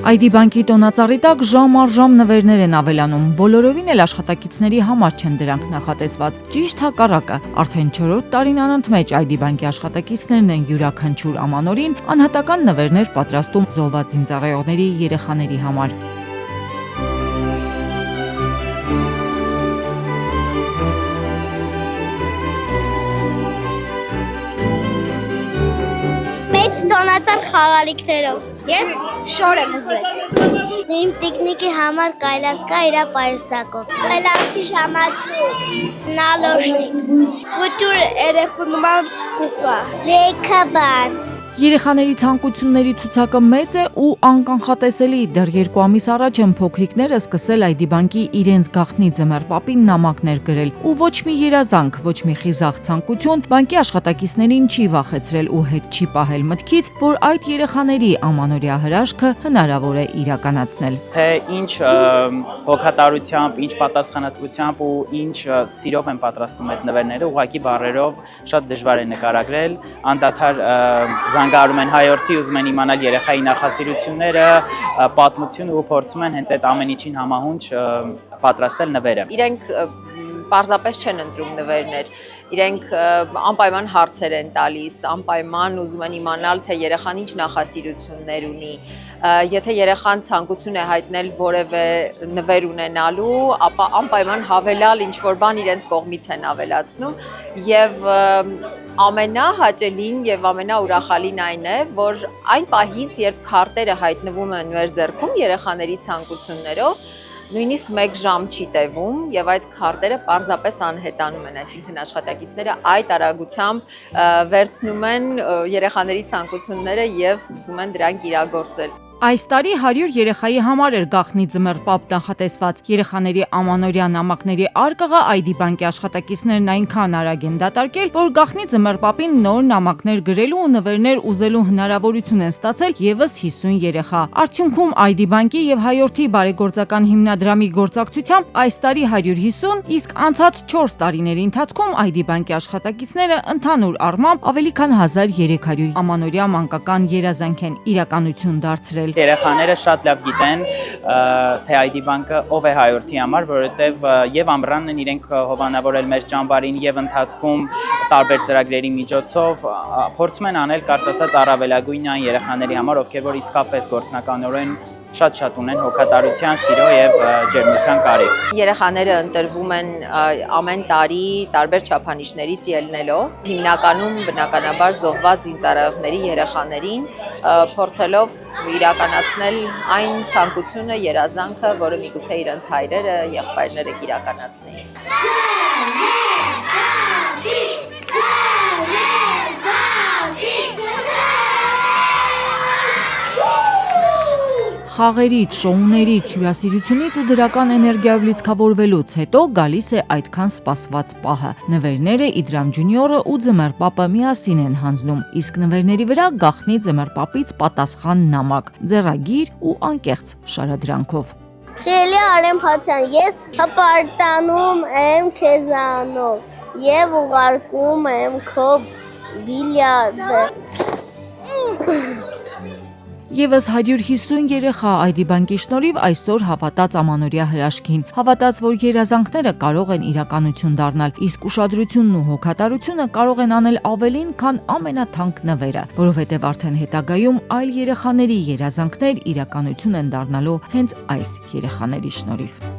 ID բանկի տոնածառի տակ ժամ առ ժամ նվերներ են ավելանում, բոլորովին էլ աշխատակիցների համար չեն դրանք նախատեսված, ճիշտ հակառակը, արդեն 4-րդ տարին անընդմեջ ID բանկի աշխատակիցներն են յուրաքանչյուր ամանորին անհատական նվերներ պատրաստում զոհված զինծառայողների երեխաների համար։ Տոնածառ խաղալիքներով։ Ես շոր եմ ուզել։ Իմ տիկնիկի համար կայլած կա իր պայուսակով։ Խելացի ժամացույց, նալոշնիկ, կուտուր երեխունման կուկա, լեյքաբան։ Երեխաների ցանկությունների ցուցակը մեծ է ու անկանխատեսելի, դեռ 2 ամիս առաջ են փոքրիկները սկսել ID բանկի իրենց գաղտնի ձմեռ պապին նամակներ գրել ու ոչ մի երազանք, ոչ մի խիզախ ցանկություն բանկի աշխատակիցներին չի վախեցրել ու հետ չի պահել մտքից, որ այդ երեխաների ամանորյա հրաշքը հնարավոր է իրականացնել։ Թե ինչ հոգատարությամբ, ինչ պատասխանատվությամբ ու ինչ սիրով են պատրաստում այդ նվերները, ուղղակի բառերով շատ դժվար է նկարագրել, անդադար զանգարում են հայորդի, ուզում են իմանալ երեխայի նախասիրությունները, պատմությունը ու փորձում են հենց այդ ամեն ինչին համահունչ պատրաստել նվերը։ Իրենք պարզապես չեն ընտրում նվերներ, իրենք անպայման հարցեր են տալիս, անպայման ուզում են իմանալ, թե երեխան ինչ նախասիրություններ ունի, եթե երեխան ցանկություն է հայտնել որևէ նվեր ունենալու, ապա անպայման հավելալ ինչ-որ բան իրենց կողմից են ավելացնում եւ ամենահաճելին եւ ամենաուրախալին այն է, որ այն պահից, երբ քարտերը հայտնվում են մեր ձեռքում երեխաների ցանկություններով, նույնիսկ 1 ժամ չի տևում եւ այդ քարտերը պարզապես անհետանում են, այսինքն աշխատակիցները այդ արագությամբ վերցնում են երեխաների ցանկությունները եւ սկսում են դրանք իրագործել։ Այս տարի 100 երեխայի համար էր գաղտնի ձմեռ պապ նախատեսված։ Երեխաների ամանորյա նամակների արկղը ID բանկի աշխատակիցներն այնքան արագ են դատարկել, որ գաղտնի ձմեռ պապին նոր նամակներ գրելու ու նվերներ ուզելու հնարավորություն են ստացել եւս 50 երեխա։ Արդյունքում ID բանկի եւ հայորդի բարեգործական հիմնադրամի գործակցությամբ այս տարի 150, իսկ անցած 4 տարիների ընթացքում ID բանկի աշխատակիցները ընդհանուր առմամբ ավելի քան 1300 ամանորյա մանկական երազանք են իրականություն դարձրել։ Երեխաները շատ լավ գիտեն, թե ID բանկը ով է հայորդի համար, որովհետև եւ ամռանն են իրենք հովանավորել մեր ճամբարին եւ ընթացքում տարբեր ծրագրերի միջոցով փորձում են անել կարճ ասած առավելագույնն այն երեխաների համար, ովքեր որ իսկապես գործնականորեն շատ ունեն հոգատարության, սիրո եւ ջերմության կարիք։ Երեխաները ընտրվում են ամեն տարի տարբեր չափանիշներից ելնելով, հիմնականում բնականաբար զոհված զինծառայողների երեխաներին, փորձելով իրականացնել այն ցանկությունը, երազանքը, որը միգուցե իրենց հայրերը, եղբայրները կիրականացնեին։ Խաղերից, շոուներից, հյուրասիրությունից ու դրական էներգիայով լիցքավորվելուց հետո գալիս է այդքան սպասված պահը։ Նվերները Իդրամ ջունիորը ու ձմեռ պապը միասին են հանձնում, իսկ նվերների վրա գաղտնի ձմեռ պապից պատասխան նամակ, ձեռագիր ու անկեղծ շարադրանքով։ Սիրելի Արեմ Փաթյան, ես հպարտանում եմ քեզանով եւ ուղարկում եմ քո բիլիարդը։ Եվս 150 երեխա ID բանկի շնորհիվ այսօր հավատաց ամանորյա հրաշքին, հավատաց, որ երազանքները կարող են իրականություն դառնալ, իսկ ուշադրությունն ու հոգատարությունը կարող են անել ավելին, քան ամենաթանկ նվերը, որովհետև արդեն հետագայում այլ երեխաների երազանքներ իրականություն են դառնալու հենց այս երեխաների շնորհիվ։